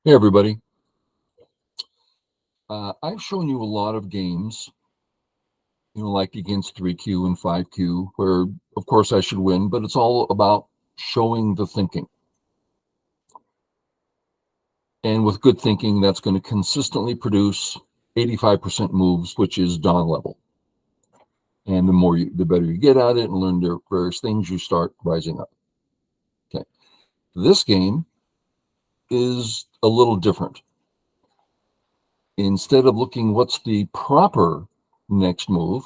Hey, everybody. I've shown you a lot of games, like against 3Q and 5Q, where, of course, I should win, but it's all about showing the thinking. And with good thinking, that's going to consistently produce 85% moves, which is dawn level. And the better you get at it and learn the various things, you start rising up. Okay. This game is a little different. Instead of looking what's the proper next move,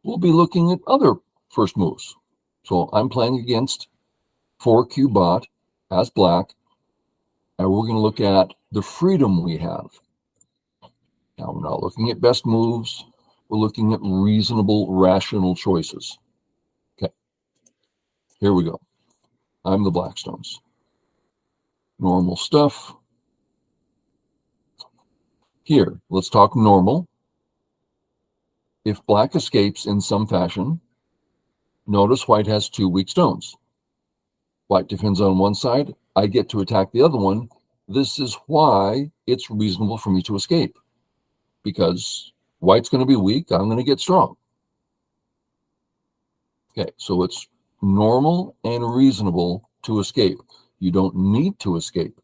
we'll be looking at other first moves. So I'm playing against 4Q bot as black, and we're going to look at the freedom we have. Now, we're not looking at best moves. We're looking at reasonable, rational choices. Okay, here we go. I'm the Blackstones. Normal stuff. Here, let's talk normal. If black escapes in some fashion, notice white has 2 weak stones. White defends on one side. I get to attack the other one. This is why it's reasonable for me to escape, because white's going to be weak. I'm going to get strong. Okay, so it's normal and reasonable to escape. You don't need to escape.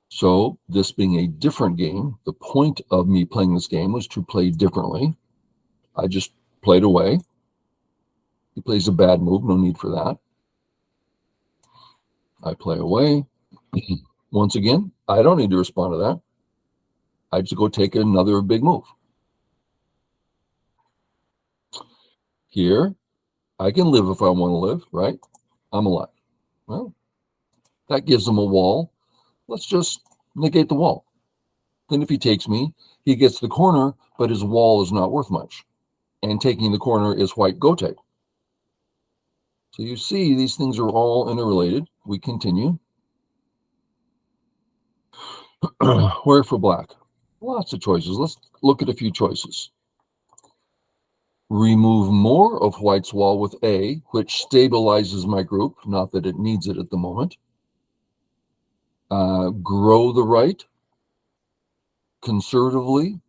So this being a different game, the point of me playing this game was to play differently. I just played away. He plays a bad move, no need for that. I play away. Once again, I don't need to respond to that. I just go take another big move. Here, I can live if I want to live, right? I'm alive. Well, that gives him a wall. Let's just negate the wall. Then if he takes me, he gets the corner, but his wall is not worth much. And taking the corner is white go take. So you see, these things are all interrelated. We continue. Where for black? Lots of choices. Let's look at a few choices. Remove more of white's wall with A, which stabilizes my group, not that it needs it at the moment. Grow the right conservatively.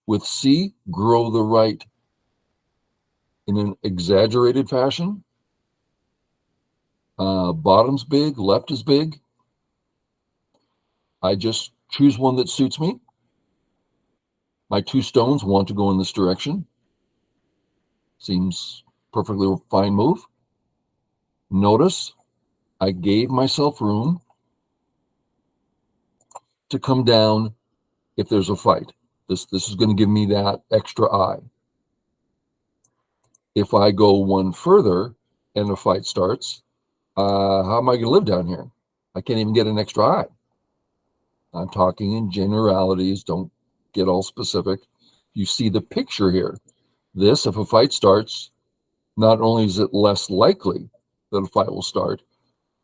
With C, grow the right in an exaggerated fashion. Bottom's big, left is big. I just choose one that suits me. My 2 stones want to go in this direction. Seems perfectly fine move. Notice I gave myself room to come down if there's a fight. This is going to give me that extra eye. If I go one further and a fight starts, how am I going to live down here? I can't even get an extra eye. I'm talking in generalities. Don't get all specific. You see the picture here. This, if a fight starts, not only is it less likely that a fight will start,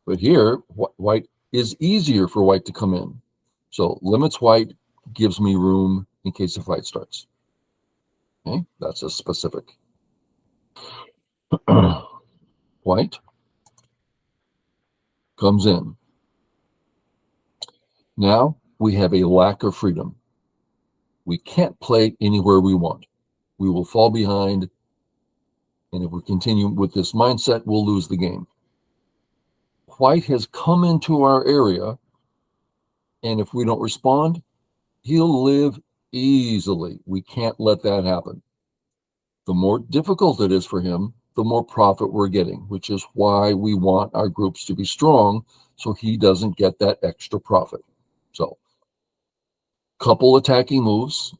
but here, white is easier for white to come in. So limits white, gives me room in case a fight starts. Okay, that's a specific. White comes in. Now we have a lack of freedom. We can't play anywhere we want. We will fall behind, and if we continue with this mindset, we'll lose the game. White has come into our area, and if we don't respond, he'll live easily. We can't let that happen. The more difficult it is for him, the more profit we're getting, which is why we want our groups to be strong so he doesn't get that extra profit. So, couple attacking moves,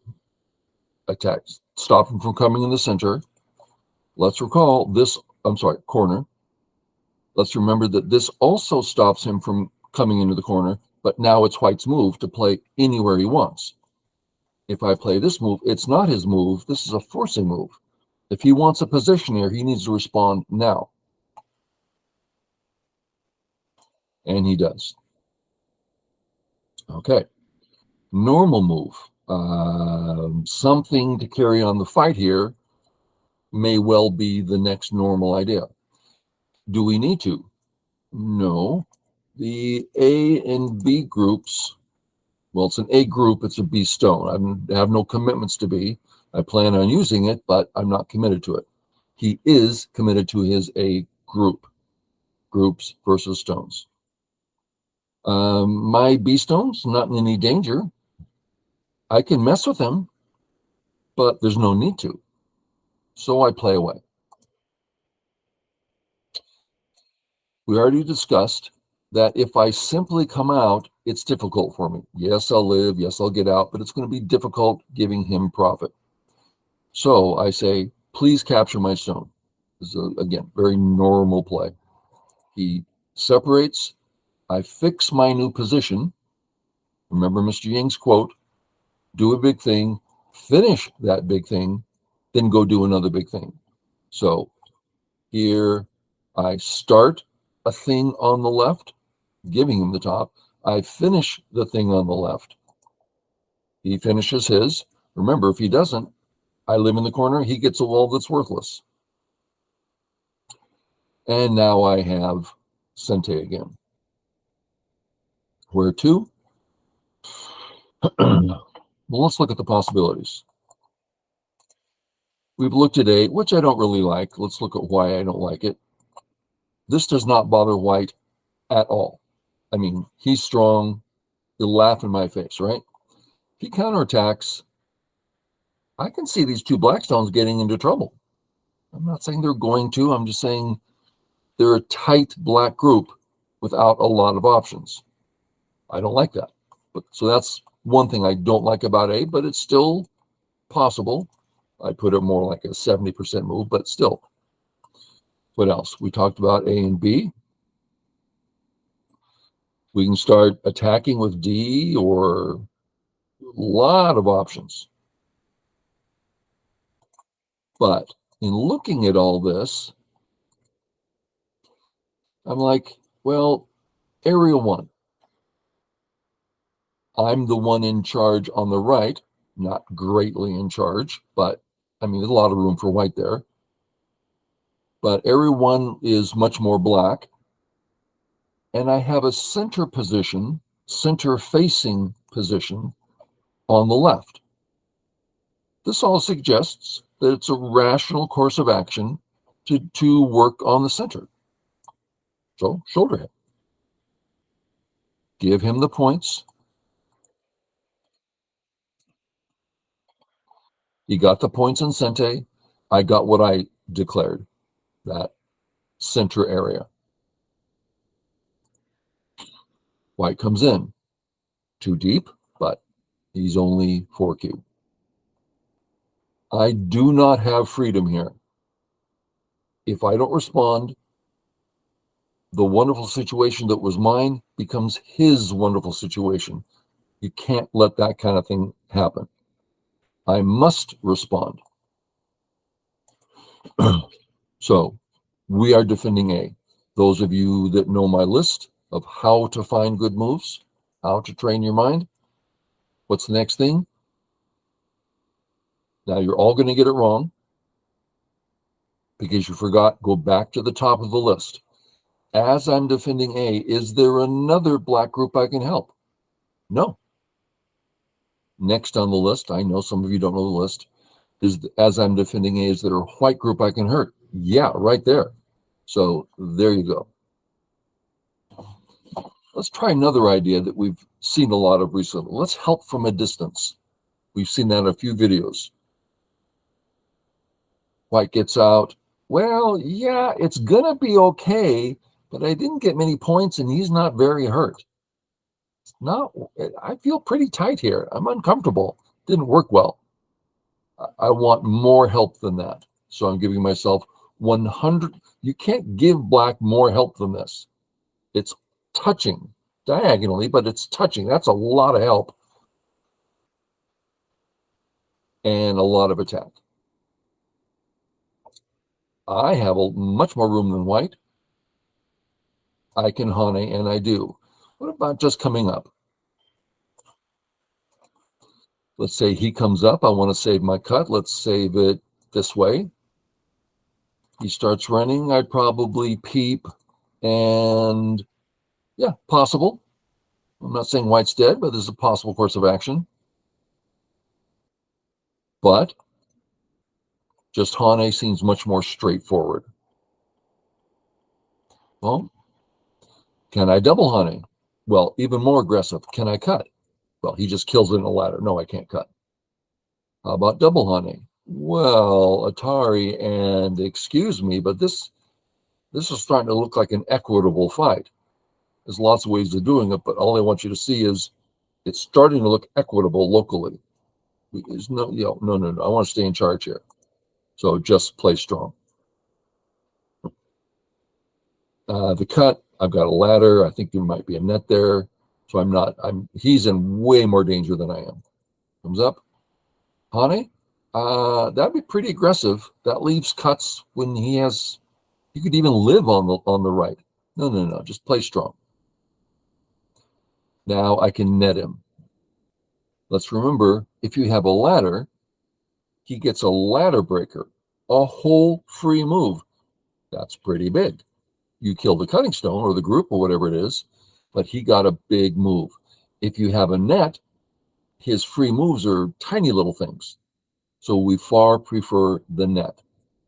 attacks, stop him from coming in the center. Let's recall this, corner. Let's remember that this also stops him from coming into the corner, but now it's white's move to play anywhere he wants. If I play this move, it's not his move. This is a forcing move. If he wants a position here, he needs to respond now. And he does. Okay. Normal move. Something to carry on the fight here may well be the next normal idea. Do we need to? No. The A and B groups, well, it's an A group, it's a B stone. I have no commitments to B. I plan on using it, but I'm not committed to it. He is committed to his A group, groups versus stones. My B stones, not in any danger. I can mess with them, but there's no need to. So I play away. We already discussed that if I simply come out, it's difficult for me. Yes, I'll live. Yes, I'll get out, but it's going to be difficult giving him profit. So I say, please capture my stone. This is, again, very normal play. He separates. I fix my new position. Remember Mr. Ying's quote, do a big thing, finish that big thing, then go do another big thing. So here I start a thing on the left, giving him the top. I finish the thing on the left. He finishes his. Remember, if he doesn't, I live in the corner. He gets a wall that's worthless. And now I have Sente again. Where to? Well, let's look at the possibilities. We've looked at A, which I don't really like. Let's look at why I don't like it. This does not bother white at all. I mean, he's strong. He'll laugh in my face, right? If he counterattacks, I can see these two black stones getting into trouble. I'm not saying they're going to. I'm just saying they're a tight black group without a lot of options. I don't like that. So that's one thing I don't like about A, but it's still possible. I put it more like a 70% move, but still. What else? We talked about A and B. We can start attacking with D or a lot of options. But in looking at all this, I'm like, well, area one. I'm the one in charge on the right, not greatly in charge, but I mean, there's a lot of room for white there. But area one is much more black. And I have a center position, center facing position on the left. This all suggests that it's a rational course of action to work on the center. So shoulder him. Give him the points. He got the points in Sente. I got what I declared, that center area. White comes in. Too deep, but he's only 4Q. I do not have freedom here. If I don't respond, the wonderful situation that was mine becomes his wonderful situation. You can't let that kind of thing happen. I must respond. So we are defending A. Those of you that know my list of how to find good moves, how to train your mind, what's the next thing? Now you're all going to get it wrong because you forgot. Go back to the top of the list. As I'm defending A, is there another black group I can help? No. Next on the list, I know some of you don't know the list, is as I'm defending A, is there a white group I can hurt? Yeah, right there. So there you go. Let's try another idea that we've seen a lot of recently. Let's help from a distance. We've seen that in a few videos. White gets out. Well, yeah, it's going to be okay, but I didn't get many points and he's not very hurt. I feel pretty tight here. I'm uncomfortable. Didn't work well. I want more help than that. So I'm giving myself 100. You can't give black more help than this. It's touching diagonally, but it's touching. That's a lot of help and a lot of attack. I have much more room than white. I can hane, and I do. What about just coming up? Let's say he comes up. I want to save my cut. Let's save it this way. He starts running. I'd probably peep and Yeah, possible. I'm not saying white's dead, but there's a possible course of action. But just Hane seems much more straightforward. Well, can I double Hane? Well, even more aggressive. Can I cut? Well, he just kills it in a ladder. No, I can't cut. How about double Hane? Well, Atari, and excuse me, but this is starting to look like an equitable fight. There's lots of ways of doing it, but all I want you to see is it's starting to look equitable locally. There's no, no. I want to stay in charge here. So just play strong. The cut, I've got a ladder. I think there might be a net there. So he's in way more danger than I am. Thumbs up. Hane, that'd be pretty aggressive. That leaves cuts when he could even live on the right. No. Just play strong. Now I can net him. Let's remember, if you have a ladder, he gets a ladder breaker, a whole free move. That's pretty big. You kill the cutting stone or the group or whatever it is, but he got a big move. If you have a net, his free moves are tiny little things. So we far prefer the net.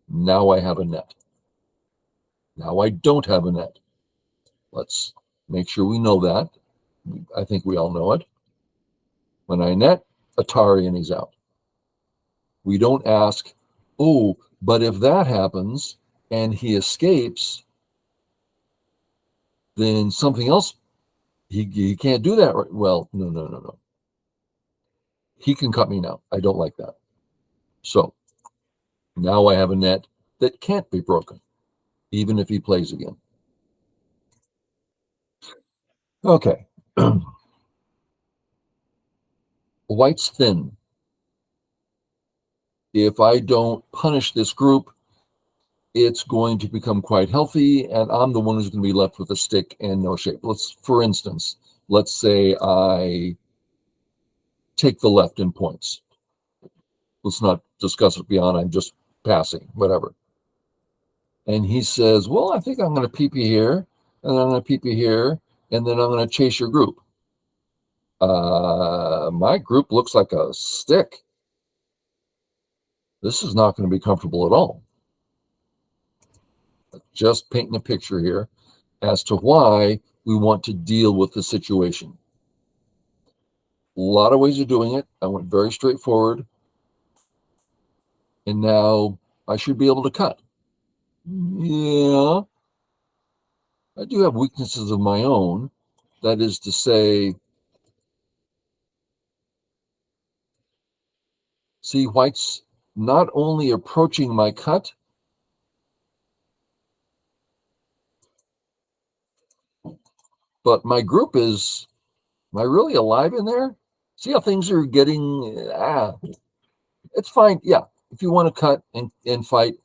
Now I have a net. Now I don't have a net. Let's make sure we know that. I think we all know it. When I net, Atari and he's out. We don't ask, oh, but if that happens and he escapes, then something else, he can't do that. Right? Well, no. He can cut me now. I don't like that. So now I have a net that can't be broken, even if he plays again. Okay. White's thin. If I don't punish this group, it's going to become quite healthy, and I'm the one who's going to be left with a stick and no shape. For instance, let's say I take the left in points. Let's not discuss it beyond, I'm just passing, whatever. And he says, well, I think I'm going to peep you here, and then I'm going to peep you here, and then I'm going to chase your group. My group looks like a stick. This is not going to be comfortable at all. Just painting a picture here as to why we want to deal with the situation. A lot of ways of doing it. I went very straightforward. And now I should be able to cut. Yeah. I do have weaknesses of my own. That is to say, see, white's not only approaching my cut, but my group is, am I really alive in there? See how things are getting, it's fine. Yeah, if you want to cut and fight,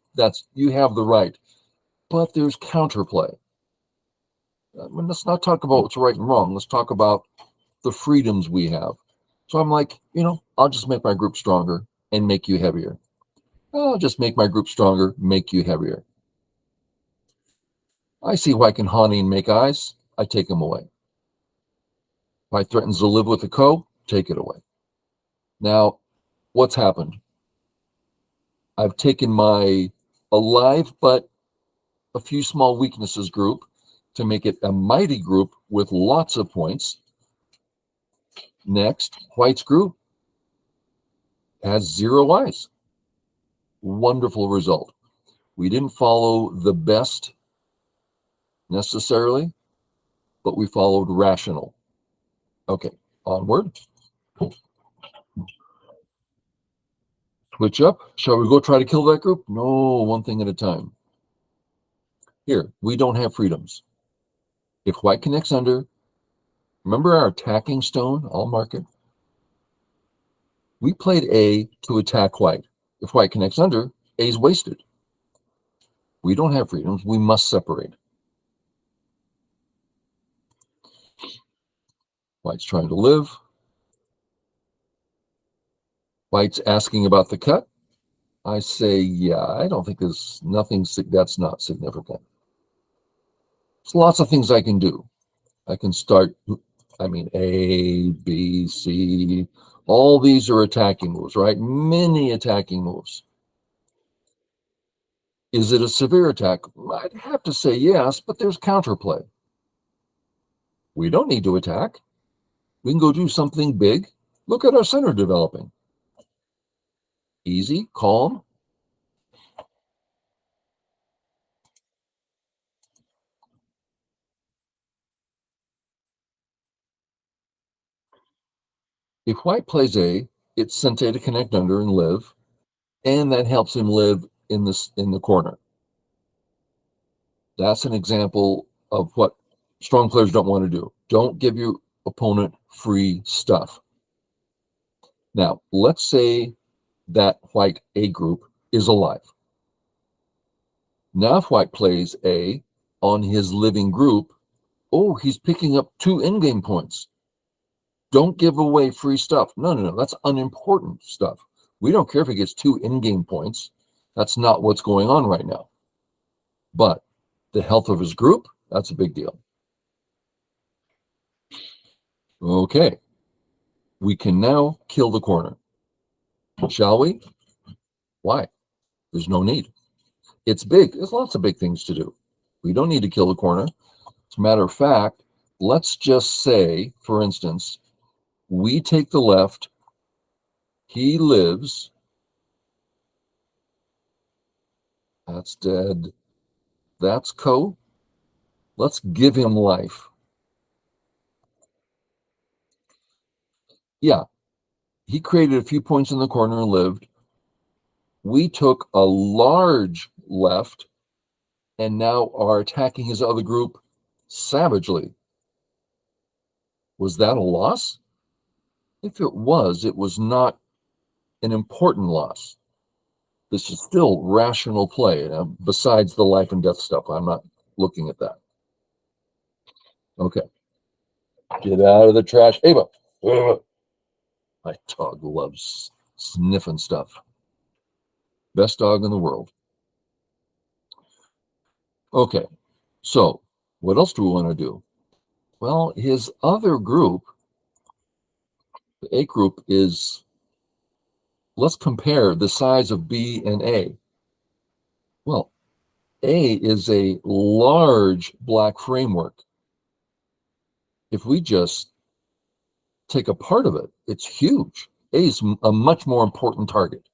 you have the right. But there's counterplay. Let's not talk about what's right and wrong. Let's talk about the freedoms we have. So I'm like, I'll just make my group stronger and make you heavier. I'll just make my group stronger, make you heavier. I see why I can Hani and make eyes. I take him away. If I threatens to live with the co, take it away. Now, what's happened? I've taken my alive but a few small weaknesses group to make it a mighty group with lots of points. Next, white's group has 0 eyes. Wonderful result. We didn't follow the best necessarily, but we followed rational. Okay, onward. Switch up. Shall we go try to kill that group? No, one thing at a time. Here, we don't have freedoms. If white connects under, remember our attacking stone? I'll mark it. We played A to attack white. If white connects under, A is wasted. We don't have freedoms. We must separate. White's trying to live. White's asking about the cut. I say, yeah, I don't think there's nothing that's not significant. There's lots of things I can do. I can start, A, B, C. All these are attacking moves, right? Many attacking moves. Is it a severe attack? I'd have to say yes, but there's counterplay. We don't need to attack. We can go do something big. Look at our center developing. Easy, calm. If white plays A, it's Sente to connect under and live, and that helps him live in the corner. That's an example of what strong players don't want to do. Don't give your opponent free stuff. Now, let's say that white A group is alive. Now, if white plays A on his living group, oh, he's picking up 2 in-game points. Don't give away free stuff. No. That's unimportant stuff. We don't care if he gets 2 in-game points. That's not what's going on right now. But the health of his group, that's a big deal. Okay. We can now kill the corner. Shall we? Why? There's no need. It's big. There's lots of big things to do. We don't need to kill the corner. As a matter of fact, let's just say, for instance, we take the left. He lives. That's dead. That's Co. Let's give him life. Yeah, he created a few points in the corner and lived. We took a large left and now are attacking his other group savagely. Was that a loss? If it was not an important loss. This is still rational play, besides the life and death stuff. I'm not looking at that. Okay. Get out of the trash. Ava. My dog loves sniffing stuff. Best dog in the world. Okay. So what else do we want to do? Well, his other group, the A group, is, let's compare the size of B and A. Well, A is a large black framework. If we just take a part of it, it's huge. A is a much more important target.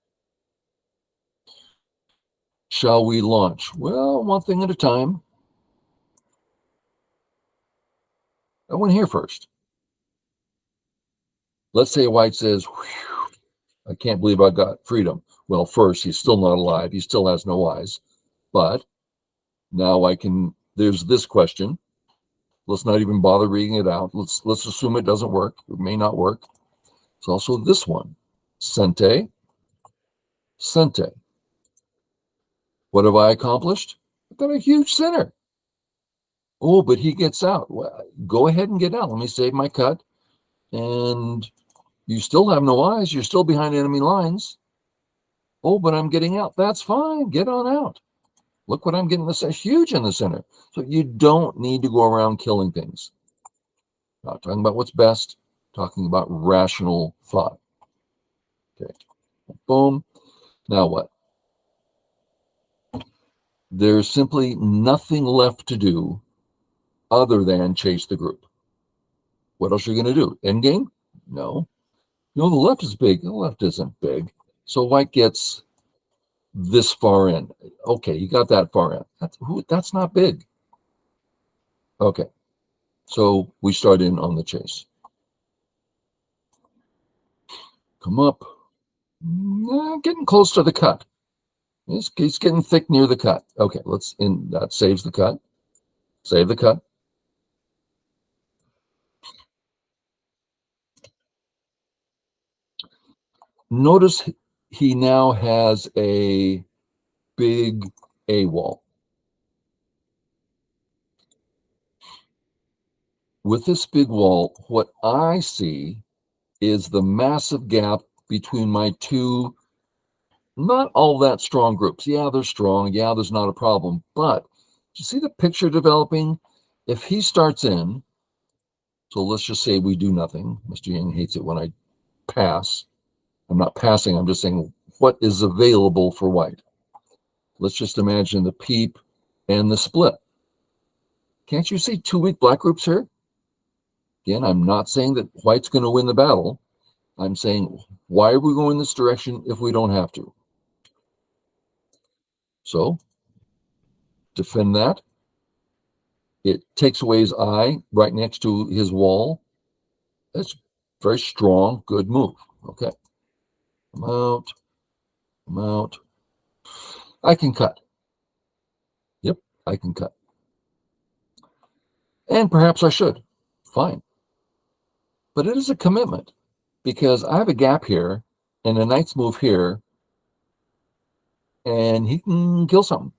Shall we launch? Well, one thing at a time. I went here first. Let's say white says, I can't believe I got freedom. Well, first, he's still not alive. He still has no eyes. But now there's this question. Let's not even bother reading it out. Let's assume it doesn't work. It may not work. It's also this one. Sente. What have I accomplished? I've got a huge center. Oh, but he gets out. Well, go ahead and get out. Let me save my cut. And you still have no eyes. You're still behind enemy lines. Oh, but I'm getting out. That's fine. Get on out. Look what I'm getting. This huge in the center. So you don't need to go around killing things. Not talking about what's best. Talking about rational thought. Okay. Boom. Now what? There's simply nothing left to do other than chase the group. What else are you going to do? End game? No. No, the left is big. The left isn't big. So white gets this far in. Okay, you got that far in. That's not big. Okay. So we start in on the chase. Come up. Getting close to the cut. He's getting thick near the cut. Okay, that saves the cut. Save the cut. Notice he now has a big A wall. With this big wall, what I see is the massive gap between my two not all that strong groups. Yeah, they're strong. Yeah, there's not a problem. But you see the picture developing? If he starts in, So let's just say we do nothing. Mr. Yang hates it when I pass. I'm not passing. I'm just saying what is available for white. Let's just imagine the peep and the split. Can't you see two weak black groups here? Again, I'm not saying that white's going to win the battle. I'm saying, why are we going this direction if we don't have to? So, defend that. It takes away his eye right next to his wall. That's very strong, good move. Okay. I'm out. I'm out. I can cut. Yep, I can cut. And perhaps I should. Fine. But it is a commitment because I have a gap here and a knight's move here, and he can kill something.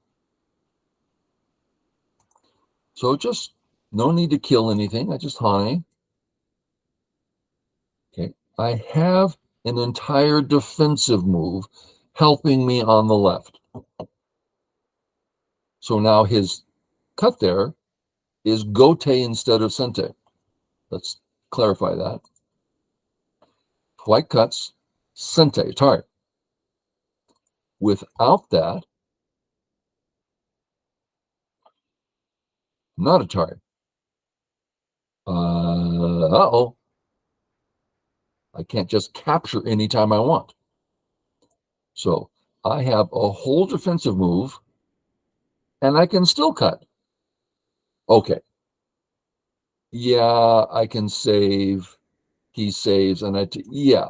So just no need to kill anything. I just hane. Okay. I have an entire defensive move helping me on the left. So now his cut there is gote instead of sente. Let's clarify that. White cuts, sente, atari. Without that, not atari. Uh-oh. I can't just capture anytime I want. So I have a whole defensive move, and I can still cut. Okay. Yeah, I can save. He saves, and yeah.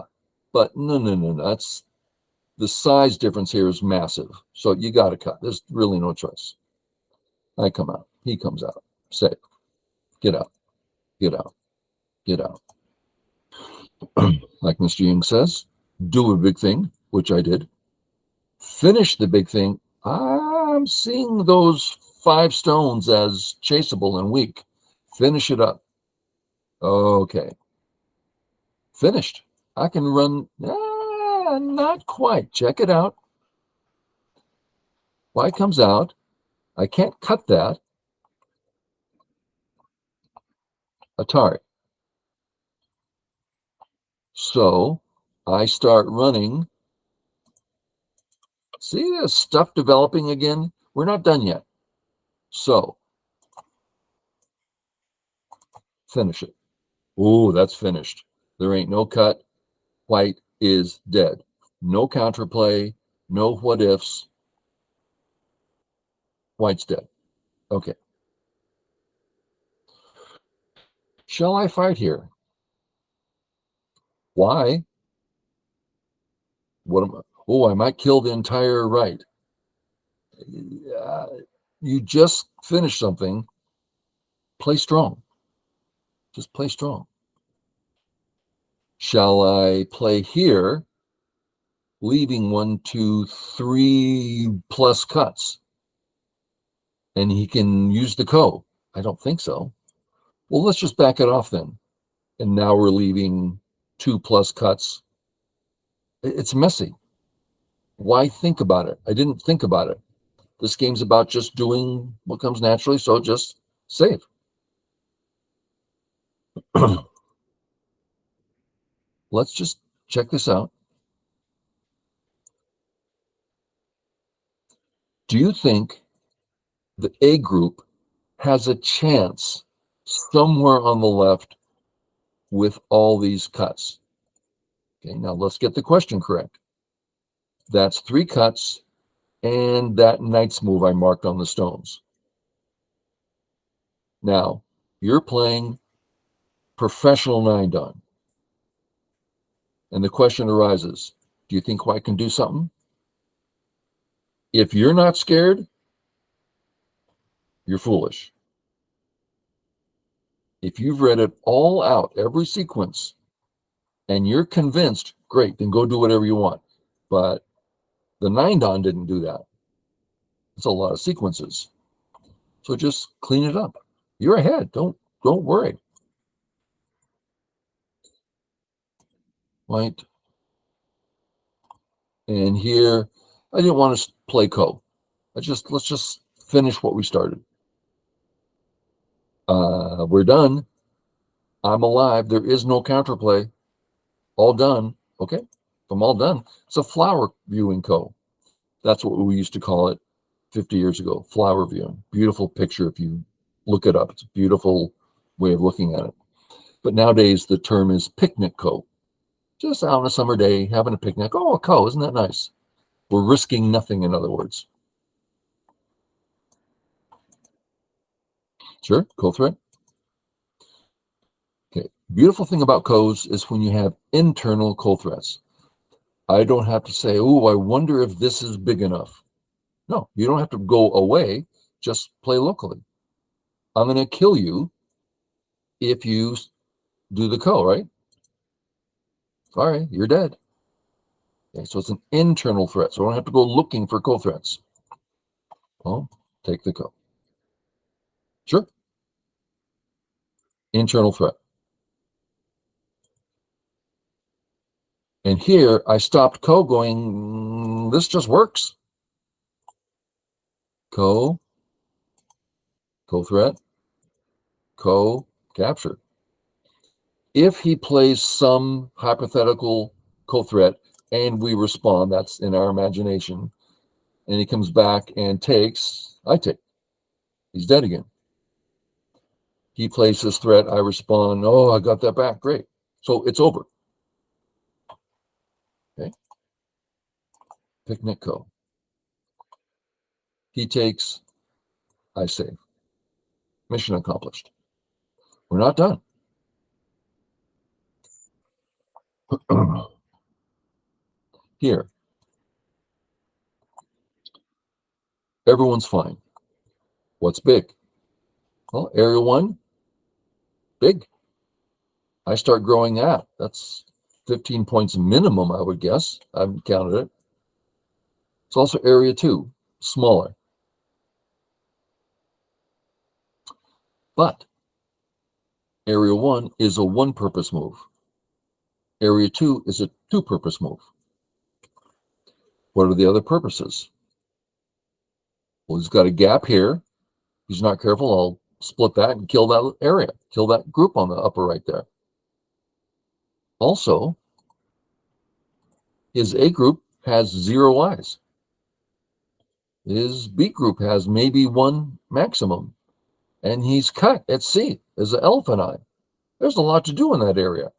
But no. That's the size difference here is massive. So you got to cut. There's really no choice. I come out. He comes out. Save. Get out. Get out. Get out. Like Mr. Yang says, do a big thing, which I did. Finish the big thing. I'm seeing those 5 stones as chaseable and weak. Finish it up. Okay. Finished. I can run. Not quite. Check it out. White comes out. I can't cut that. Atari. So I start running. See this stuff developing again? We're not done yet. So finish it. Ooh, that's finished. There ain't no cut. White is dead. No counterplay. No what ifs. White's dead. Okay. Shall I fight here? Why? What am I? Oh, I might kill the entire right. You just finished something. Play strong. Just play strong. Shall I play here, leaving 1, 2, 3 plus cuts? And he can use the ko. I don't think so. Well, let's just back it off then. And now we're leaving 2 plus cuts. It's messy. Why think about it? I didn't think about it. This game's about just doing what comes naturally, so just save. Let's just check this out. Do you think the A group has a chance somewhere on the left with all these cuts? Okay, now let's get the question correct. That's 3 cuts and that knight's move I marked on the stones. Now, you're playing professional 9-dan. And the question arises, do you think white can do something? If you're not scared, you're foolish. If you've read it all out, every sequence, and you're convinced, great, then go do whatever you want. But the 9-dan didn't do that. It's a lot of sequences. So just clean it up. You're ahead. Don't worry. Right? And here, I didn't want to play ko. Let's just finish what we started. We're done. I'm alive. There is no counterplay. All done. Okay. If I'm all done, it's a flower viewing co. That's what we used to call it 50 years ago. Flower viewing. Beautiful picture if you look it up. It's a beautiful way of looking at it. But nowadays the term is picnic co. Just out on a summer day, having a picnic. Oh, a co, isn't that nice? We're risking nothing, in other words. Sure, co-threat. Okay. Beautiful thing about codes is when you have internal co-threats. I don't have to say, oh, I wonder if this is big enough. No, you don't have to go away. Just play locally. I'm going to kill you if you do the co, right? Sorry, you're dead. Okay, so it's an internal threat. So I don't have to go looking for co-threats. Well, take the co. Sure. Internal threat. And here I stopped co going, this just works. Co, co-threat, co-capture. If he plays some hypothetical co-threat and we respond, that's in our imagination, and he comes back and takes, I take. He's dead again. He plays his threat, I respond, oh, I got that back, great. So it's over. Okay. Picnic co. He takes, I save. Mission accomplished. We're not done. Here, everyone's fine. What's big? Well, area 1, big. I start growing that. That's 15 points minimum, I would guess. I haven't counted it. It's also area 2, smaller. But area 1 is a one-purpose move. Area 2 is a two-purpose move. What are the other purposes? Well, he's got a gap here. He's not careful. I'll split that and kill that area, kill that group on the upper right there. Also, his A group has 0 eyes. His B group has maybe 1 maximum. And he's cut at C as an elephant eye. There's a lot to do in that area.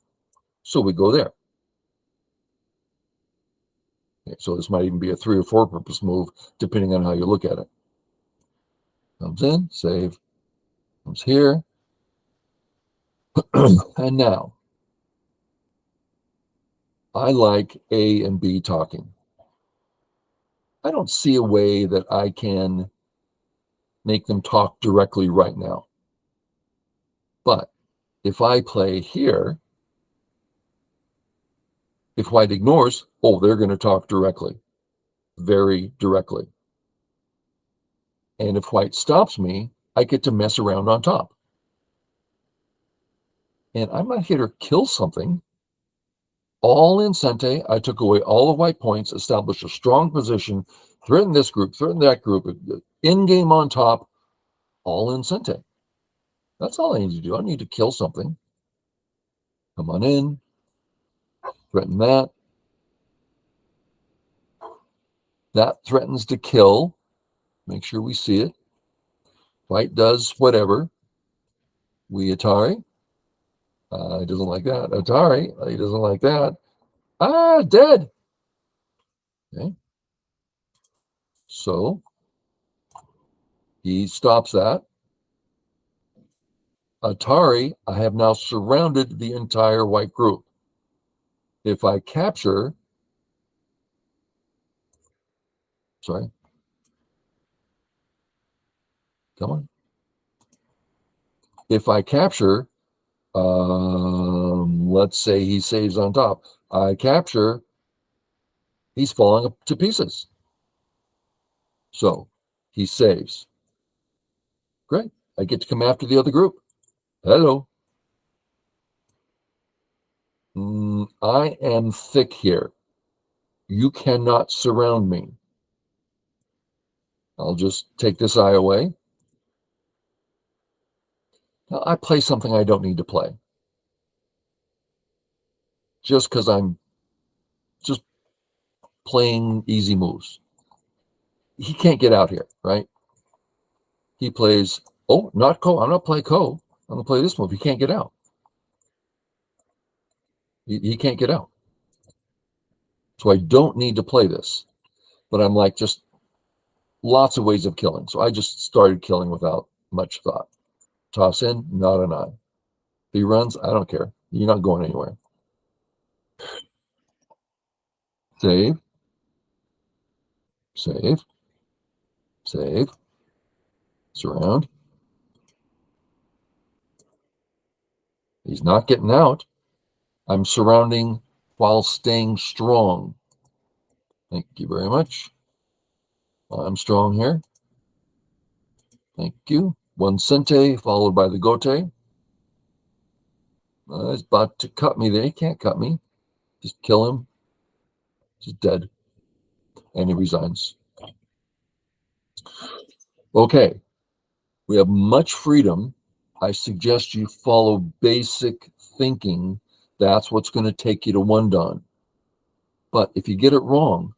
So we go there. Okay, so this might even be a 3 or 4 purpose move, depending on how you look at it. Comes in, save, comes here. And now, I like A and B talking. I don't see a way that I can make them talk directly right now. But if I play here, if white ignores, oh, they're going to talk directly, very directly. And if white stops me, I get to mess around on top. And I'm not here to kill something. All in Sente, I took away all the white points, established a strong position, threatened this group, threatened that group, in-game on top, all in Sente. That's all I need to do. I need to kill something. Come on in, threaten that. That threatens to kill. Make sure we see it. White does whatever. We Atari. He doesn't like that. Atari, he doesn't like that. Ah, dead. Okay. So he stops that. Atari, I have now surrounded the entire white group. If I capture, sorry, come on. If I capture, let's say he saves on top. I capture, he's falling to pieces. So he saves. Great. I get to come after the other group. Hello. I am thick here. You cannot surround me. I'll just take this eye away. Now I play something I don't need to play. just because I'm just playing easy moves. He can't get out here, right? He plays, oh, not Ko. I'm not playing Ko. I'm going to play this move. He can't get out. He can't get out. So I don't need to play this. But I'm like, just lots of ways of killing. So I just started killing without much thought. Toss in, not an eye. If he runs, I don't care. You're not going anywhere. Save. Save. Save. Surround. He's not getting out. I'm surrounding while staying strong. Thank you very much. I'm strong here. Thank you. One sente followed by the gote. He's about to cut me there. He can't cut me. Just kill him. He's dead. And he resigns. Okay. We have much freedom. I suggest you follow basic thinking. That's what's going to take you to one done. But if you get it wrong,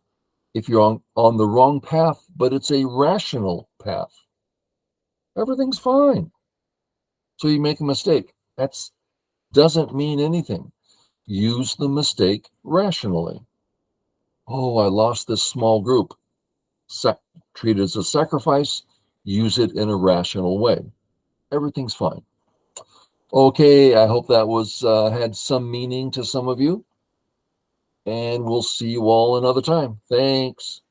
if you're on the wrong path, but it's a rational path, everything's fine. So you make a mistake. That doesn't mean anything. Use the mistake rationally. Oh, I lost this small group. Treat it as a sacrifice. Use it in a rational way. Everything's fine. Okay, I hope that was had some meaning to some of you. And we'll see you all another time. Thanks.